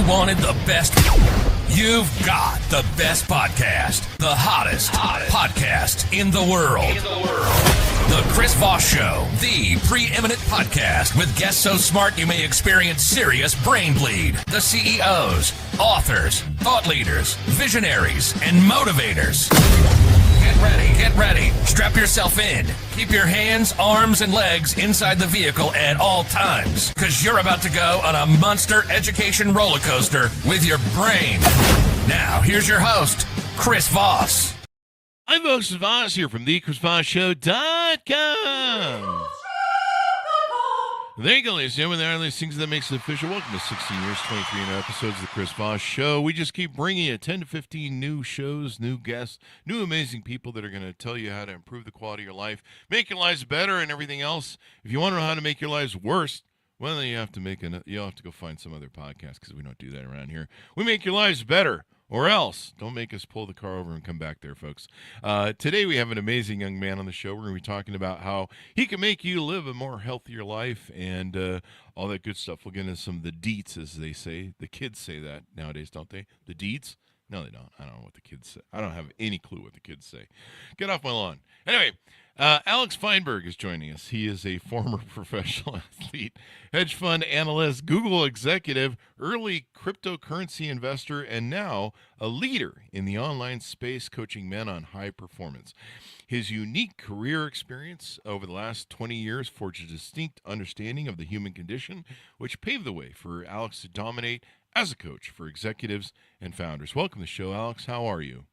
You wanted the best. You've got the best podcast, the hottest podcast in the world. The Chris Voss Show, the preeminent podcast with guests so smart you may experience serious brain bleed. The CEOs, authors, thought leaders, visionaries, and motivators. Get ready. Strap yourself in. Keep your hands, arms, and legs inside the vehicle at all times, because you're about to go on a monster education roller coaster with your brain. Now, here's your host, Chris Voss. I'm Chris Voss here from thechrisvossshow.com. There you go, ladies and gentlemen. There are these things that makes it official. Welcome to 16 years, 23 episodes of the Chris Voss Show. We just keep bringing you 10 to 15 new shows, new guests, new amazing people that are going to tell you how to improve the quality of your life, make your lives better, and everything else. If you want to know how to make your lives worse, well, then you'll have to go find some other podcast, because we don't do that around here. We make your lives better. Or else, don't make us pull the car over and come back there, folks. Today we have an amazing young man on the show. We're going to be talking about how he can make you live a more healthier life and all that good stuff. We'll get into some of the deets, as they say. The kids say that nowadays, don't they? The deets? No, they don't. I don't know what the kids say. I don't have any clue what the kids say. Get off my lawn. Anyway, Alex Feinberg is joining us. He is a former professional athlete, hedge fund analyst, Google executive, early cryptocurrency investor, and now a leader in the online space coaching men on high performance. His unique career experience over the last 20 years forged a distinct understanding of the human condition, which paved the way for Alex to dominate as a coach for executives and founders. Welcome to the show, Alex. How are you?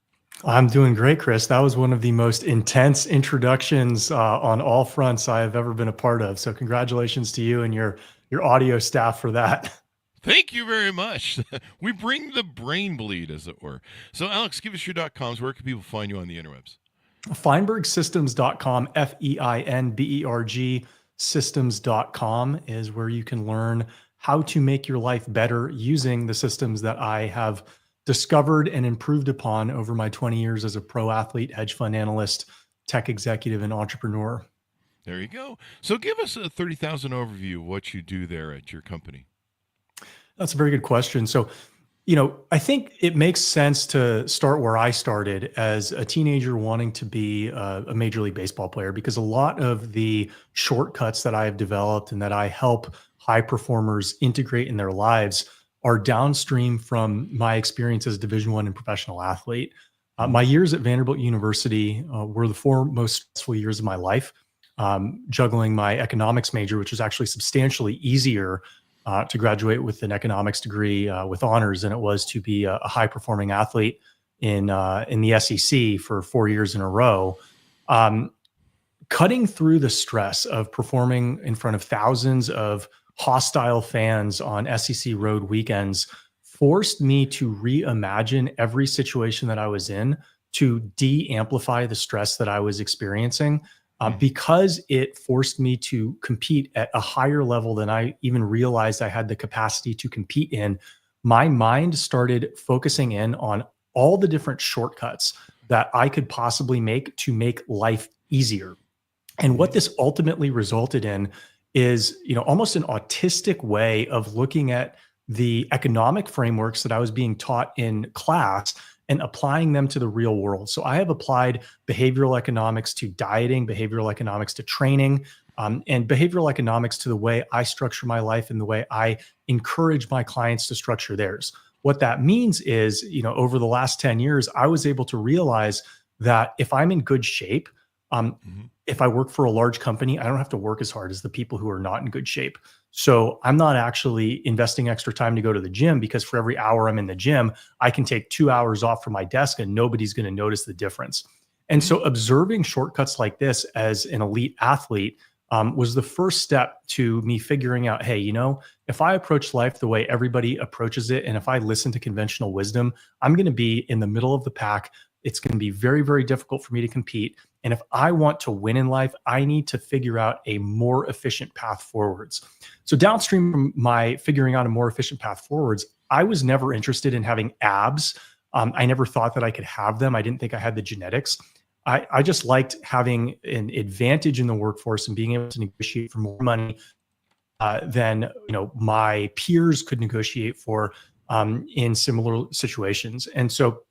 I'm doing great, Chris. That was one of the most intense introductions on all fronts I have ever been a part of. So congratulations to you and your audio staff for that. Thank you very much. We bring the brain bleed, as it were. So, Alex, give us your .coms. Where can people find you on the interwebs? Feinbergsystems.com, Feinberg systems.com is where you can learn how to make your life better using the systems that I have discovered and improved upon over my 20 years as a pro athlete, hedge fund analyst, tech executive, and entrepreneur. There you go. So give us a 30,000 overview of what you do there at your company. That's a very good question. So, I think it makes sense to start where I started as a teenager wanting to be a Major League Baseball player, because a lot of the shortcuts that I have developed and that I help high performers integrate in their lives are downstream from my experience as a Division I and professional athlete. My years at Vanderbilt University were the 4 most stressful years of my life, juggling my economics major, which was actually substantially easier to graduate with an economics degree with honors than it was to be a high-performing athlete in the SEC for 4 years in a row. Cutting through the stress of performing in front of thousands of hostile fans on SEC road weekends forced me to reimagine every situation that I was in to de-amplify the stress that I was experiencing, because it forced me to compete at a higher level than I even realized I had the capacity to compete in. My mind started focusing in on all the different shortcuts that I could possibly make to make life easier. And what this ultimately resulted in is, almost an autistic way of looking at the economic frameworks that I was being taught in class and applying them to the real world. So I have applied behavioral economics to dieting, behavioral economics to training, and behavioral economics to the way I structure my life and the way I encourage my clients to structure theirs. What that means is, over the last 10 years, I was able to realize that if I'm in good shape, if I work for a large company, I don't have to work as hard as the people who are not in good shape. So I'm not actually investing extra time to go to the gym, because for every hour I'm in the gym, I can take 2 hours off from my desk and nobody's going to notice the difference. And so observing shortcuts like this as an elite athlete was the first step to me figuring out, hey, if I approach life the way everybody approaches it, and if I listen to conventional wisdom, I'm going to be in the middle of the pack. It's going to be very, very difficult for me to compete. And if I want to win in life, I need to figure out a more efficient path forwards. So downstream from my figuring out a more efficient path forwards, I was never interested in having abs. I never thought that I could have them. I didn't think I had the genetics. I just liked having an advantage in the workforce and being able to negotiate for more money than my peers could negotiate for, in similar situations. And so,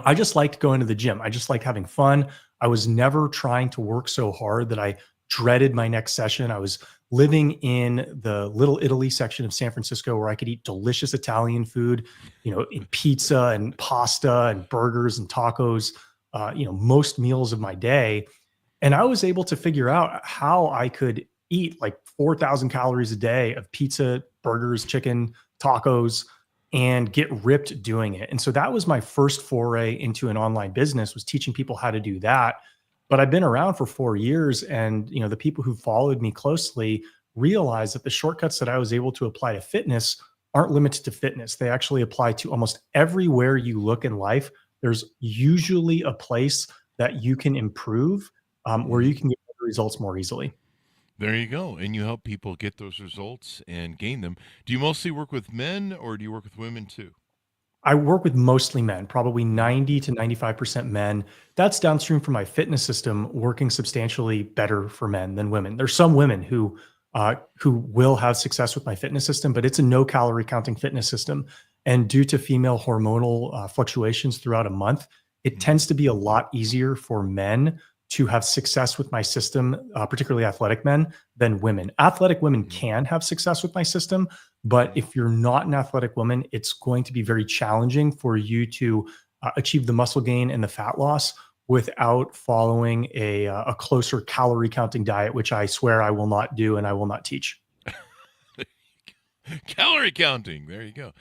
I just liked going to the gym. I just liked having fun. I was never trying to work so hard that I dreaded my next session. I was living in the Little Italy section of San Francisco where I could eat delicious Italian food, in pizza and pasta and burgers and tacos, most meals of my day. And I was able to figure out how I could eat like 4,000 calories a day of pizza, burgers, chicken, tacos, and get ripped doing it. And so that was my first foray into an online business, was teaching people how to do that. But I've been around for 4 years, and the people who followed me closely realized that the shortcuts that I was able to apply to fitness aren't limited to fitness. They actually apply to almost everywhere you look in life. There's usually a place that you can improve, where you can get results more easily. There you go. And you help people get those results and gain them. Do you mostly work with men, or do you work with women too? I work with mostly men, probably 90 to 95% men. That's downstream from my fitness system working substantially better for men than women. There's some women who will have success with my fitness system, but it's a no calorie counting fitness system. And due to female hormonal fluctuations throughout a month, it tends to be a lot easier for men to have success with my system, particularly athletic men, than women. Athletic women can have success with my system, but if you're not an athletic woman, it's going to be very challenging for you to achieve the muscle gain and the fat loss without following a closer calorie counting diet, which I swear I will not do and I will not teach. Calorie counting. There you go.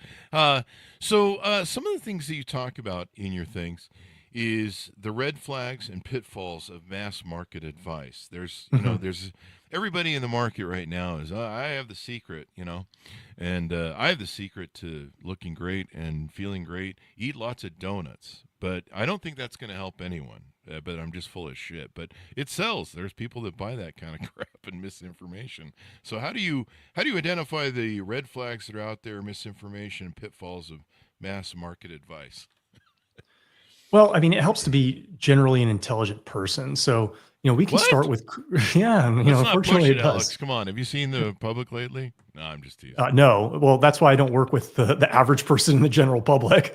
So some of the things that you talk about in your things is the red flags and pitfalls of mass market advice. There's, there's everybody in the market right now is, I have the secret, and I have the secret to looking great and feeling great. Eat lots of donuts. But I don't think that's going to help anyone. But I'm just full of shit. But it sells. There's people that buy that kind of crap and misinformation. So how do you identify the red flags that are out there, misinformation, and pitfalls of mass market advice? Well, I mean, it helps to be generally an intelligent person. So, we can start with, unfortunately it does. Alex, come on. Have you seen the public lately? No, I'm just teasing. No. Well, that's why I don't work with the average person in the general public.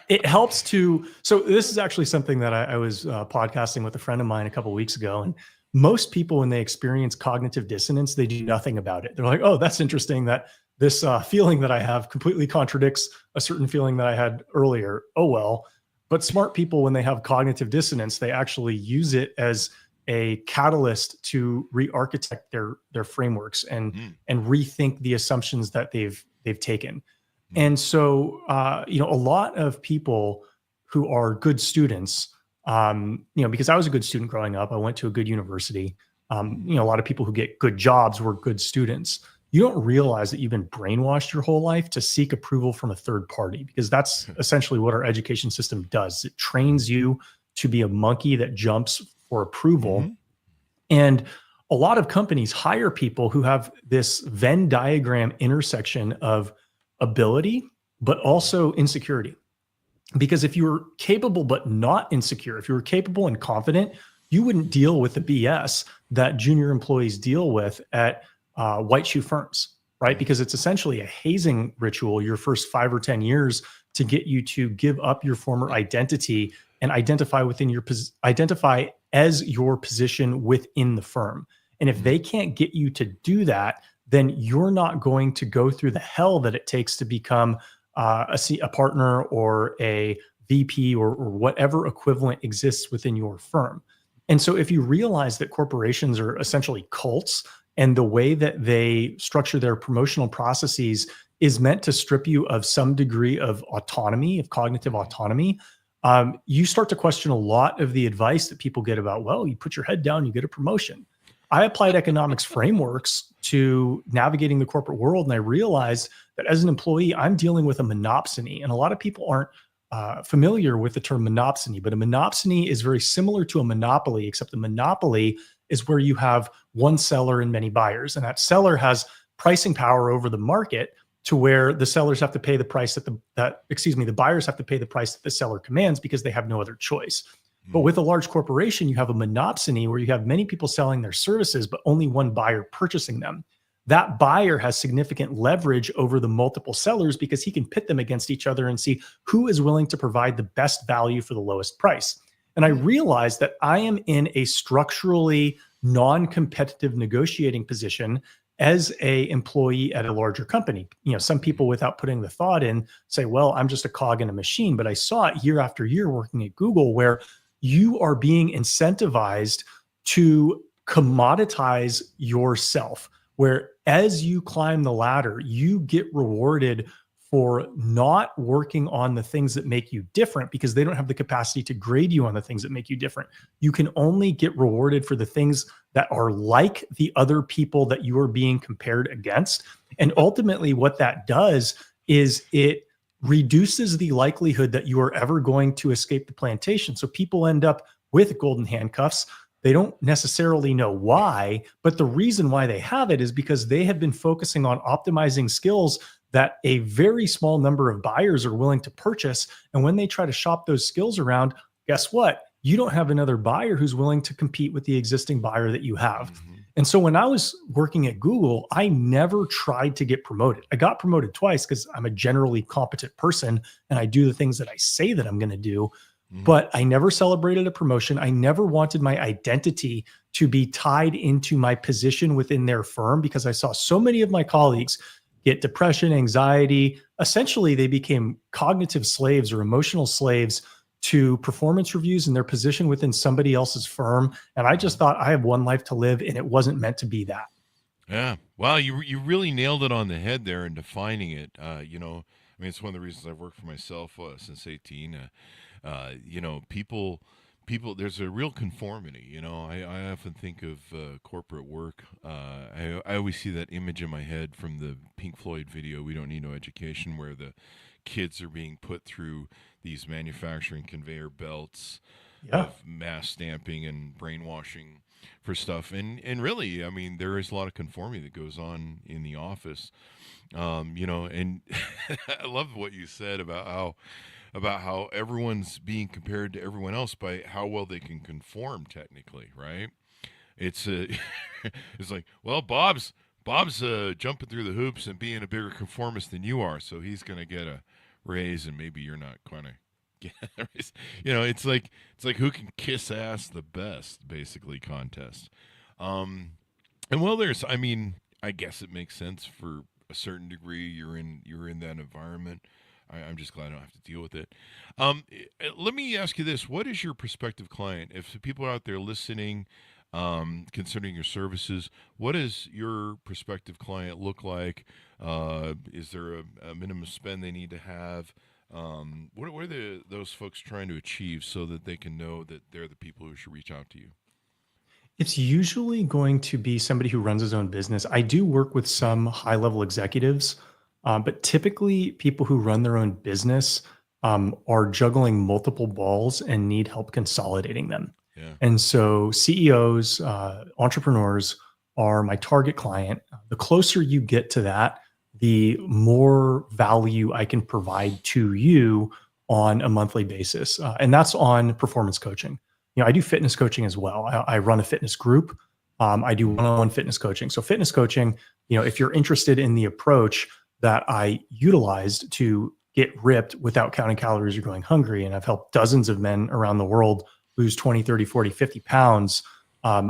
It helps to, so this is actually something that I was podcasting with a friend of mine a couple of weeks ago. And most people, when they experience cognitive dissonance, they do nothing about it. They're like, oh, that's interesting that this feeling that I have completely contradicts a certain feeling that I had earlier. Oh, well. But smart people, when they have cognitive dissonance, they actually use it as a catalyst to re-architect their frameworks and rethink the assumptions that they've taken. And so, a lot of people who are good students, because I was a good student growing up, I went to a good university. A lot of people who get good jobs were good students. You don't realize that you've been brainwashed your whole life to seek approval from a third party, because that's essentially what our education system does. It trains you to be a monkey that jumps for approval. And a lot of companies hire people who have this Venn diagram intersection of ability, but also insecurity. Because if you were capable but not insecure, if you were capable and confident, you wouldn't deal with the BS that junior employees deal with at white shoe firms, right? Because it's essentially a hazing ritual your first 5 or 10 years to get you to give up your former identity and identify as your position within the firm. And if they can't get you to do that, then you're not going to go through the hell that it takes to become a partner or a VP or whatever equivalent exists within your firm. And so if you realize that corporations are essentially cults, and the way that they structure their promotional processes is meant to strip you of some degree of autonomy, of cognitive autonomy, you start to question a lot of the advice that people get about, well, you put your head down, you get a promotion. I applied economics frameworks to navigating the corporate world, and I realized that as an employee, I'm dealing with a monopsony. And a lot of people aren't familiar with the term monopsony, but a monopsony is very similar to a monopoly, except a monopoly is where you have one seller and many buyers. And that seller has pricing power over the market to where the sellers have to pay the price the buyers have to pay the price that the seller commands because they have no other choice. But with a large corporation, you have a monopsony where you have many people selling their services, but only one buyer purchasing them. that buyer has significant leverage over the multiple sellers because he can pit them against each other and see who is willing to provide the best value for the lowest price. And I realized that I am in a structurally non-competitive negotiating position as a employee at a larger company. Some people, without putting the thought in, say, well, I'm just a cog in a machine. But I saw it year after year working at Google, where you are being incentivized to commoditize yourself, where as you climb the ladder, you get rewarded for not working on the things that make you different, because they don't have the capacity to grade you on the things that make you different. You can only get rewarded for the things that are like the other people that you are being compared against. And ultimately what that does is it reduces the likelihood that you are ever going to escape the plantation. So people end up with golden handcuffs. They don't necessarily know why, but the reason why they have it is because they have been focusing on optimizing skills that a very small number of buyers are willing to purchase. And when they try to shop those skills around, guess what? You don't have another buyer who's willing to compete with the existing buyer that you have. Mm-hmm. And so when I was working at Google, I never tried to get promoted. I got promoted twice because I'm a generally competent person and I do the things that I say that I'm going to do. Mm-hmm. But I never celebrated a promotion. I never wanted my identity to be tied into my position within their firm, because I saw so many of my colleagues get depression, anxiety. Essentially, they became cognitive slaves or emotional slaves to performance reviews and their position within somebody else's firm. And I just thought, I have one life to live, and it wasn't meant to be that. Yeah. Well, you really nailed it on the head there in defining it. It's one of the reasons I've worked for myself since 18. People, there's a real conformity. I often think of corporate work. I always see that image in my head from the Pink Floyd video, We Don't Need No Education, where the kids are being put through these manufacturing conveyor belts of mass stamping and brainwashing for stuff. And really, there is a lot of conformity that goes on in the office. And I love what you said about how everyone's being compared to everyone else by how well they can conform technically, right? It's it's like, well, Bob's jumping through the hoops and being a bigger conformist than you are, so he's going to get a raise, and maybe you're not going to get a raise. It's like who can kiss ass the best, basically, contest. And well, I guess it makes sense for a certain degree. You're in that environment. I'm just glad I don't have to deal with it. Let me ask you this. What is your prospective client? If people are out there listening, considering your services, what does your prospective client look like? Is there a minimum spend they need to have? What are those folks trying to achieve so that they can know that they're the people who should reach out to you? It's usually going to be somebody who runs his own business. I do work with some high-level executives, but typically people who run their own business are juggling multiple balls and need help consolidating them. Yeah. And so CEOs, entrepreneurs are my target client. The closer you get to that, the more value I can provide to you on a monthly basis. And that's on performance coaching. I do fitness coaching as well. I run a fitness group. I do one-on-one fitness coaching. So fitness coaching, if you're interested in the approach that I utilized to get ripped without counting calories or going hungry, and I've helped dozens of men around the world lose 20, 30, 40, 50 pounds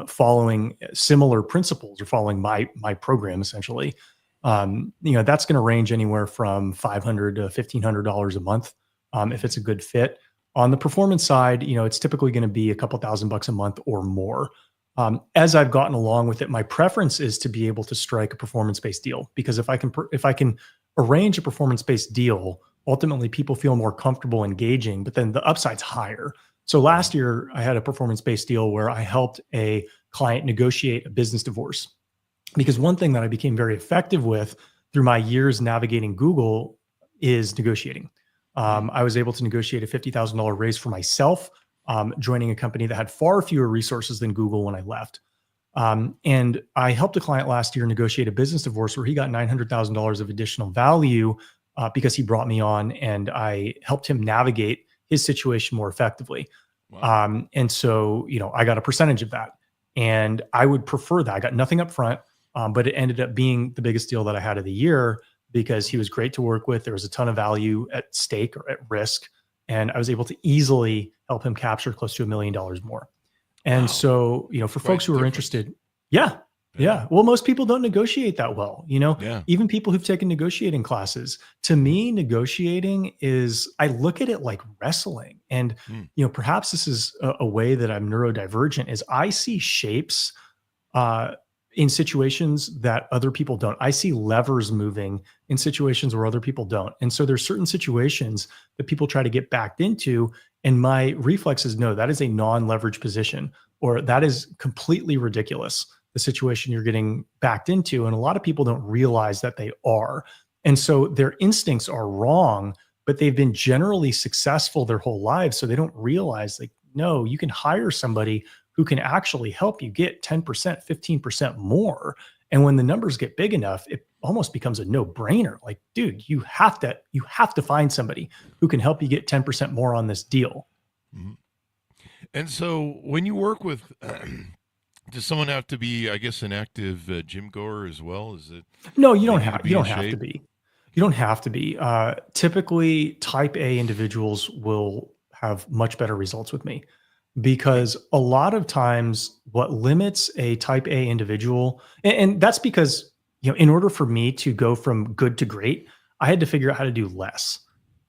following similar principles or following my program, essentially. That's going to range anywhere from $500 to $1,500 a month if it's a good fit. On the performance side, it's typically going to be a couple $1,000 a month or more. As I've gotten along with it, my preference is to be able to strike a performance-based deal, because if I can arrange a performance-based deal, ultimately people feel more comfortable engaging, but then the upside's higher. So last year I had a performance-based deal where I helped a client negotiate a business divorce, because one thing that I became very effective with through my years navigating Google is negotiating. I was able to negotiate a $50,000 raise for myself, joining a company that had far fewer resources than Google when I left. And I helped a client last year negotiate a business divorce where he got $900,000 of additional value because he brought me on and I helped him navigate his situation more effectively. Wow. And so, I got a percentage of that, and I would prefer that. I got nothing up front. But it ended up being the biggest deal that I had of the year because he was great to work with. There was a ton of value at stake or at risk. And I was able to easily help him capture close to $1 million more. And Wow. so, for Quite folks who are difference. interested, yeah. Well, most people don't negotiate that well, Yeah. even people who've taken negotiating classes. To me, negotiating I look at it like wrestling. And, perhaps this is a way that I'm neurodivergent is I see shapes in situations that other people don't. I see levers moving in situations where other people don't. And so there's certain situations that people try to get backed into. And my reflex is, no, that is a non-leverage position, or that is completely ridiculous, the situation you're getting backed into. And a lot of people don't realize that they are. And so their instincts are wrong, but they've been generally successful their whole lives. So they don't realize, like, no, you can hire somebody who can actually help you get 10%, 15% more. And when the numbers get big enough, it almost becomes a no-brainer. Like, dude, you have to find somebody who can help you get 10% more on this deal. Mm-hmm. And so when you work with, does someone have to be, I guess, an active gym goer as well? Is it? No, you don't have to be. You don't have to be. Typically, type A individuals will have much better results with me, because a lot of times what limits a type A individual, and that's because, in order for me to go from good to great, I had to figure out how to do less.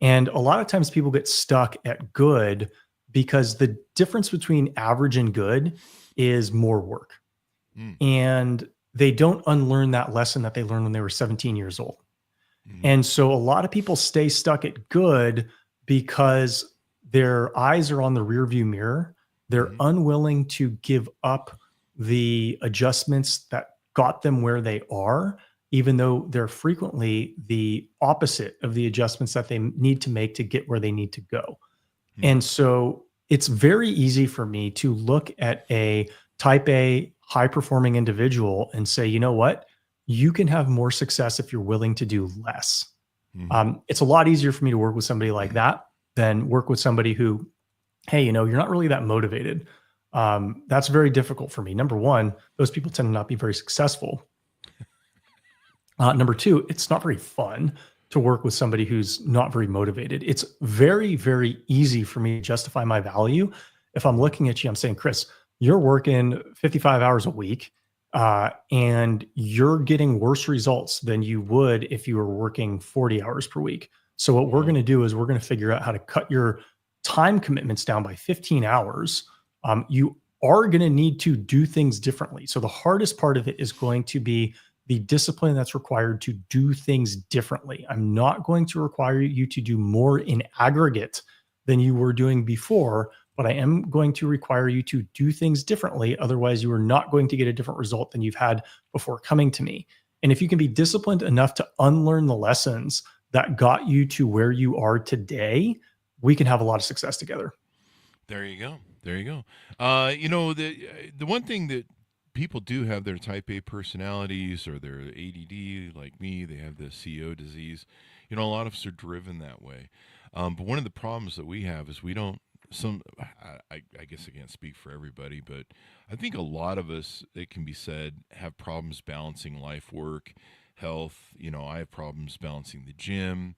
And a lot of times people get stuck at good because the difference between average and good is more work. And they don't unlearn that lesson that they learned when they were 17 years old. And so a lot of people stay stuck at good because their eyes are on the rearview mirror. They're unwilling to give up the adjustments that got them where they are, even though they're frequently the opposite of the adjustments that they need to make to get where they need to go. And so it's very easy for me to look at a type A high-performing individual and say, you know what? You can have more success if you're willing to do less. It's a lot easier for me to work with somebody like that than work with somebody who, hey, you're not really that motivated. That's very difficult for me. Number one, those people tend to not be very successful. Number two, it's not very fun to work with somebody who's not very motivated. It's very, very easy for me to justify my value. If I'm looking at you, I'm saying, Chris, you're working 55 hours a week, and you're getting worse results than you would if you were working 40 hours per week. So what we're going to do is we're going to figure out how to cut your time commitments down by 15 hours. You are going to need to do things differently. So the hardest part of it is going to be the discipline that's required to do things differently. I'm not going to require you to do more in aggregate than you were doing before, but I am going to require you to do things differently. Otherwise, you are not going to get a different result than you've had before coming to me. And if you can be disciplined enough to unlearn the lessons that got you to where you are today, we can have a lot of success together. There you go. The one thing that people do have their type A personalities or their ADD, like me, they have the CO disease. A lot of us are driven that way. But one of the problems that we have is I guess I can't speak for everybody, but I think a lot of us, it can be said, have problems balancing life, work, health. I have problems balancing the gym.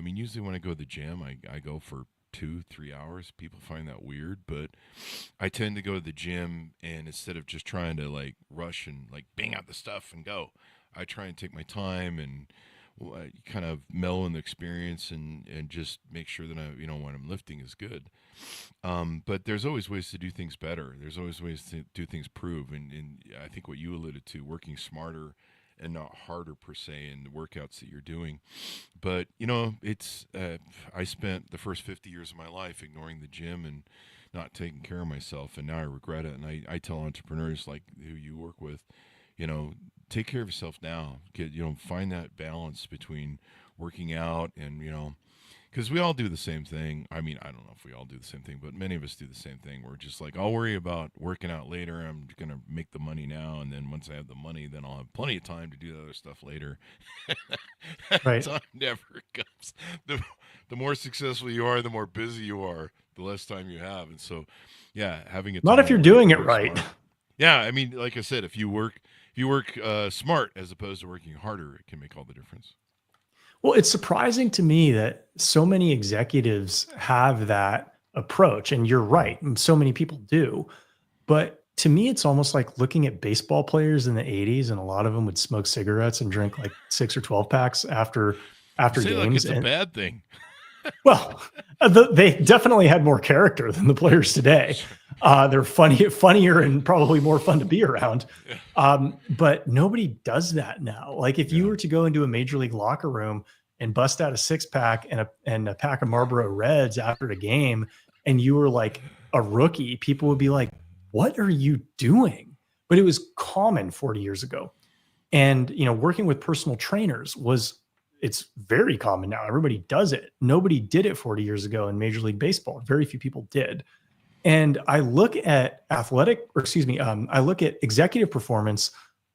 Usually when I go to the gym, I go for 2-3 hours. People find that weird, but I tend to go to the gym, and instead of just trying to rush and bang out the stuff and go, I try and take my time and kind of mellow in the experience and just make sure that what I'm lifting is good. But there's always ways to do things better. There's always ways to do things prove. And I think what you alluded to, working smarter and not harder per se in the workouts that you're doing. But, it's, I spent the first 50 years of my life ignoring the gym and not taking care of myself. And now I regret it. And I tell entrepreneurs like who you work with, take care of yourself now. Find that balance between working out and, because we all do the same thing. I don't know if we all do the same thing, but many of us do the same thing. We're just like, I'll worry about working out later. I'm going to make the money now. And then once I have the money, then I'll have plenty of time to do the other stuff later. Right. Time never comes. The more successful you are, the more busy you are, the less time you have. And so, yeah, having a Not if you're doing it right. Yeah. Like I said, if you you work smart as opposed to working harder, it can make all the difference. Well, it's surprising to me that so many executives have that approach. And you're right. And so many people do. But to me, it's almost like looking at baseball players in the 80s, and a lot of them would smoke cigarettes and drink like 6 or 12 packs after games. Like it's a bad thing. Well, they definitely had more character than the players today. They're funnier, and probably more fun to be around. But nobody does that now. Like if you were to go into a major league locker room and bust out a 6-pack and a pack of Marlboro Reds after the game, and you were like a rookie, people would be like, "What are you doing?" But it was common 40 years ago. And working with personal trainers it's very common now. Everybody does it. Nobody did it 40 years ago in Major League Baseball. Very few people did. And I look at I look at executive performance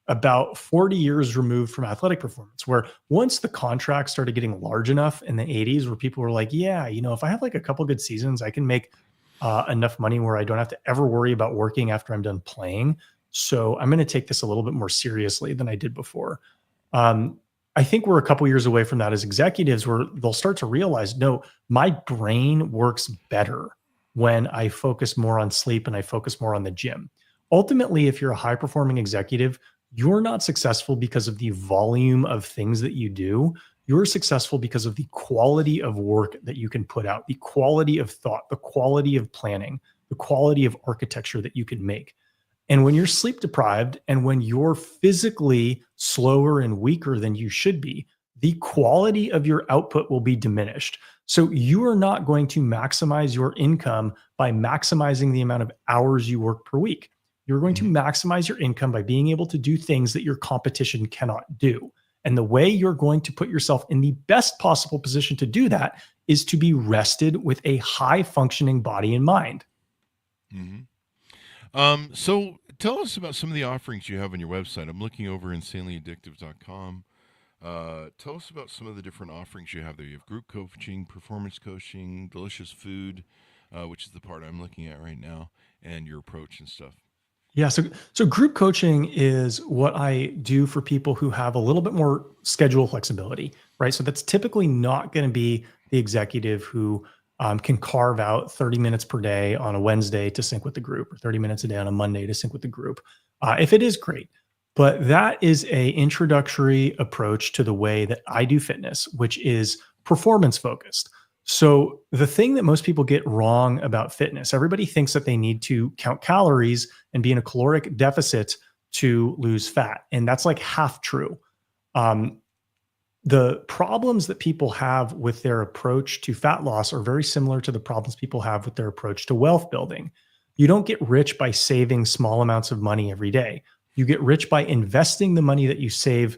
about 40 years removed from athletic performance, where once the contracts started getting large enough in the 80s, where people were like, yeah, if I have like a couple good seasons, I can make enough money where I don't have to ever worry about working after I'm done playing. So I'm going to take this a little bit more seriously than I did before. I think we're a couple years away from that as executives, where they'll start to realize, no, my brain works better when I focus more on sleep and I focus more on the gym. Ultimately, if you're a high performing executive, you're not successful because of the volume of things that you do. You're successful because of the quality of work that you can put out, the quality of thought, the quality of planning, the quality of architecture that you can make. And when you're sleep deprived and when you're physically slower and weaker than you should be, the quality of your output will be diminished. So you are not going to maximize your income by maximizing the amount of hours you work per week. You're going to maximize your income by being able to do things that your competition cannot do. And the way you're going to put yourself in the best possible position to do that is to be rested with a high functioning body and mind. Mm-hmm. So tell us about some of the offerings you have on your website. I'm looking over insanelyaddictive.com. Tell us about some of the different offerings you have there. You have group coaching, performance coaching, delicious food, which is the part I'm looking at right now, and your approach and stuff. Yeah. So group coaching is what I do for people who have a little bit more schedule flexibility, right? So that's typically not going to be the executive who can carve out 30 minutes per day on a Wednesday to sync with the group, or 30 minutes a day on a Monday to sync with the group. If it is, great. But that is a introductory approach to the way that I do fitness, which is performance focused. So the thing that most people get wrong about fitness, everybody thinks that they need to count calories and be in a caloric deficit to lose fat. And that's like half true. The problems that people have with their approach to fat loss are very similar to the problems people have with their approach to wealth building. You don't get rich by saving small amounts of money every day. You get rich by investing the money that you save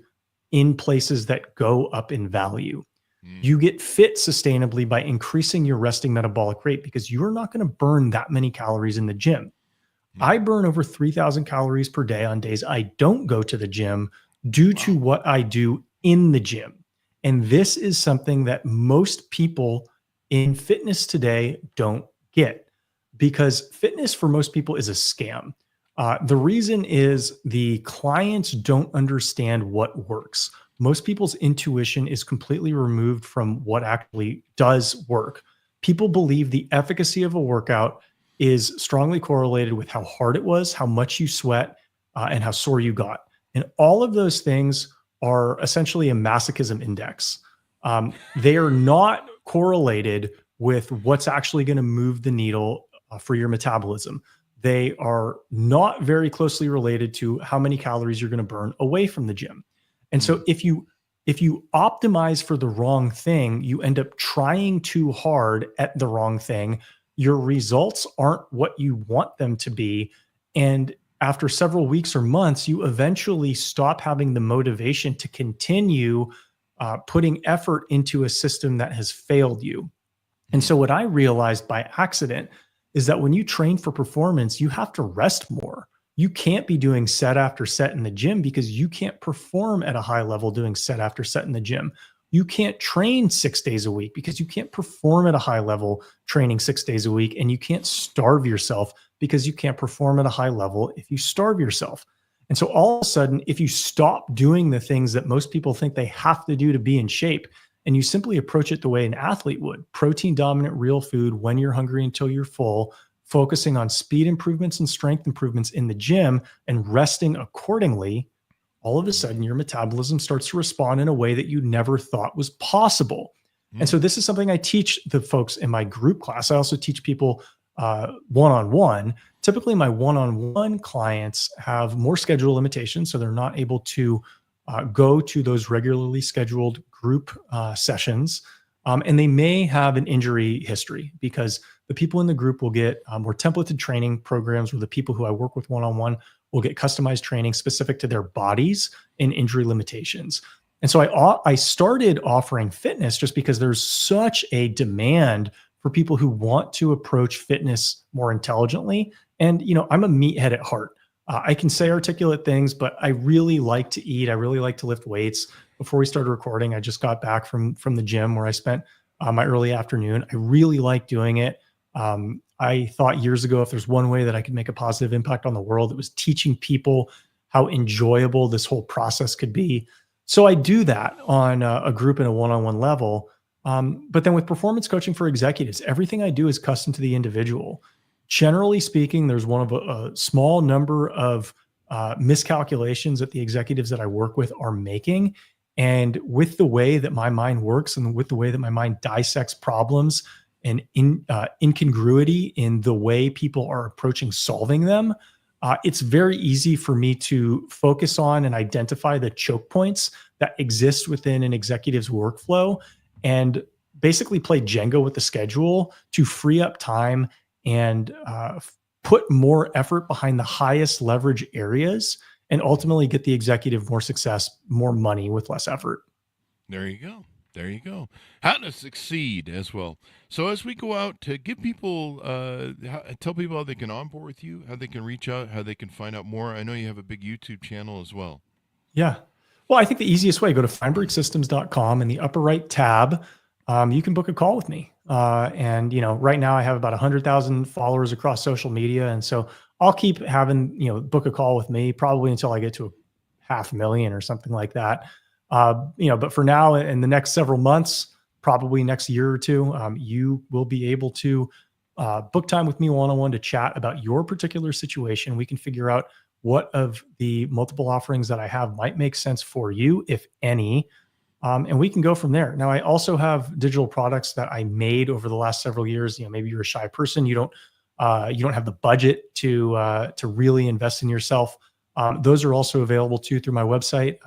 in places that go up in value. You get fit sustainably by increasing your resting metabolic rate, because you're not going to burn that many calories in the gym. I burn over 3,000 calories per day on days I don't go to the gym due to what I do in the gym. And this is something that most people in fitness today don't get, because fitness for most people is a scam. The reason is the clients don't understand what works. Most people's intuition is completely removed from what actually does work. People believe the efficacy of a workout is strongly correlated with how hard it was, how much you sweat, and how sore you got. And all of those things are essentially a masochism index. They are not correlated with what's actually going to move the needle for your metabolism. They are not very closely related to how many calories you're going to burn away from the gym. And so if you optimize for the wrong thing, you end up trying too hard at the wrong thing. Your results aren't what you want them to be. And after several weeks or months, you eventually stop having the motivation to continue putting effort into a system that has failed you. And so what I realized by accident is that when you train for performance, you have to rest more. You can't be doing set after set in the gym, because you can't perform at a high level doing set after set in the gym. You can't train 6 days a week because you can't perform at a high level training 6 days a week. And you can't starve yourself because you can't perform at a high level if you starve yourself. And so all of a sudden, if you stop doing the things that most people think they have to do to be in shape, and you simply approach it the way an athlete would, protein dominant real food when you're hungry until you're full, focusing on speed improvements and strength improvements in the gym and resting accordingly, all of a sudden your metabolism starts to respond in a way that you never thought was possible. And so this is something I teach the folks in my group class. I also teach people one-on-one. Typically my one-on-one clients have more schedule limitations, so they're not able to go to those regularly scheduled group sessions. And they may have an injury history, because the people in the group will get more templated training programs, where the people who I work with one-on-one will get customized training specific to their bodies and injury limitations. And so I started offering fitness just because there's such a demand for people who want to approach fitness more intelligently. And, I'm a meathead at heart. I can say articulate things, but I really like to eat. I really like to lift weights. Before we started recording, I just got back from the gym where I spent my early afternoon. I really like doing it. I thought years ago, if there's one way that I could make a positive impact on the world, it was teaching people how enjoyable this whole process could be. So I do that on a group and a one-on-one level. But then with performance coaching for executives, everything I do is custom to the individual. Generally speaking, there's one of a small number of miscalculations that the executives that I work with are making. And with the way that my mind works and with the way that my mind dissects problems and incongruity in the way people are approaching solving them, it's very easy for me to focus on and identify the choke points that exist within an executive's workflow and basically play Jenga with the schedule to free up time and put more effort behind the highest leverage areas and ultimately get the executive more success, more money with less effort. There you go. There you go. How to succeed as well. So as we go out, to give people, tell people how they can onboard with you, how they can reach out, how they can find out more. I know you have a big YouTube channel as well. Yeah. Well, I think the easiest way, go to feinbergsystems.com. In the upper right tab, you can book a call with me. And, right now I have about 100,000 followers across social media. And so I'll keep having, book a call with me probably until I get to 500,000 or something like that. But for now, in the next several months, probably next year or two, you will be able to book time with me one-on-one to chat about your particular situation. We can figure out what of the multiple offerings that I have might make sense for you, if any. And we can go from there. Now, I also have digital products that I made over the last several years. Maybe you're a shy person. You don't have the budget to really invest in yourself. Those are also available too through my website.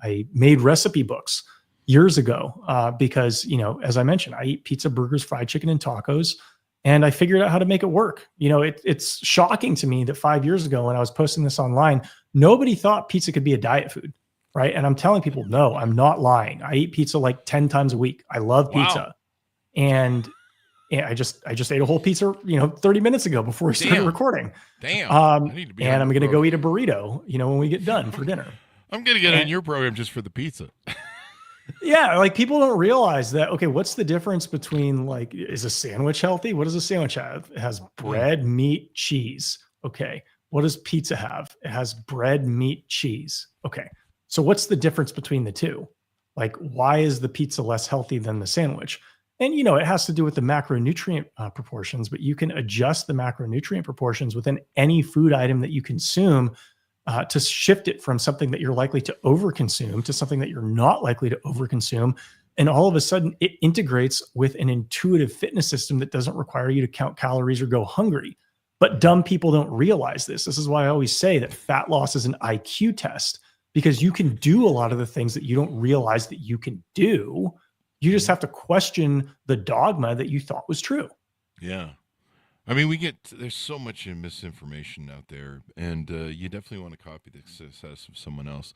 I made recipe books years ago because, as I mentioned, I eat pizza, burgers, fried chicken, and tacos, and I figured out how to make it work. It's shocking to me that 5 years ago when I was posting this online, nobody thought pizza could be a diet food, right? And I'm telling people, no, I'm not lying. I eat pizza like 10 times a week. I love pizza. And I just ate a whole pizza, 30 minutes ago before we started recording. Damn. And I'm going to go eat a burrito, when we get done for dinner. I'm going to get on your program just for the pizza. Yeah. Like, people don't realize that. Okay. What's the difference between, is a sandwich healthy? What does a sandwich have? It has bread, meat, cheese. Okay. What does pizza have? It has bread, meat, cheese. Okay. So what's the difference between the two? Why is the pizza less healthy than the sandwich? And, it has to do with the macronutrient proportions, but you can adjust the macronutrient proportions within any food item that you consume to shift it from something that you're likely to overconsume to something that you're not likely to overconsume. And all of a sudden it integrates with an intuitive fitness system that doesn't require you to count calories or go hungry. But dumb people don't realize this. This is why I always say that fat loss is an IQ test, because you can do a lot of the things that you don't realize that you can do. You just have to question the dogma that you thought was true. Yeah. I mean, there's so much misinformation out there, and you definitely want to copy the success of someone else.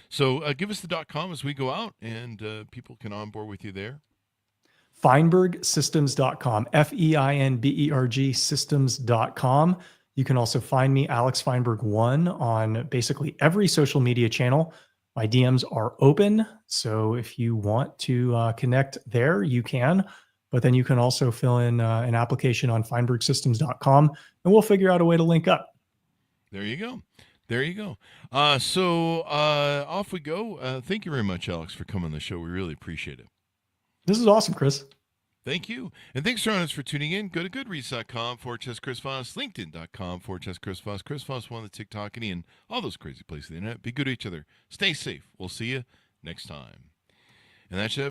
So give us the .com as we go out, and people can onboard with you there. Feinbergsystems.com, Feinberg systems.com. You can also find me, Alex Feinberg1, on basically every social media channel. My DMs are open, so if you want to connect there, you can. But then you can also fill in an application on feinbergsystems.com, and we'll figure out a way to link up. There you go. There you go. So off we go. Thank you very much, Alex, for coming on the show. We really appreciate it. This is awesome, Chris. Thank you. And thanks, Jonas, for tuning in. Go to goodreads.com/Chris Voss, LinkedIn.com/Chris Voss, Chris Voss, one of the TikTok, and all those crazy places on the internet. Be good to each other. Stay safe. We'll see you next time. And that's it.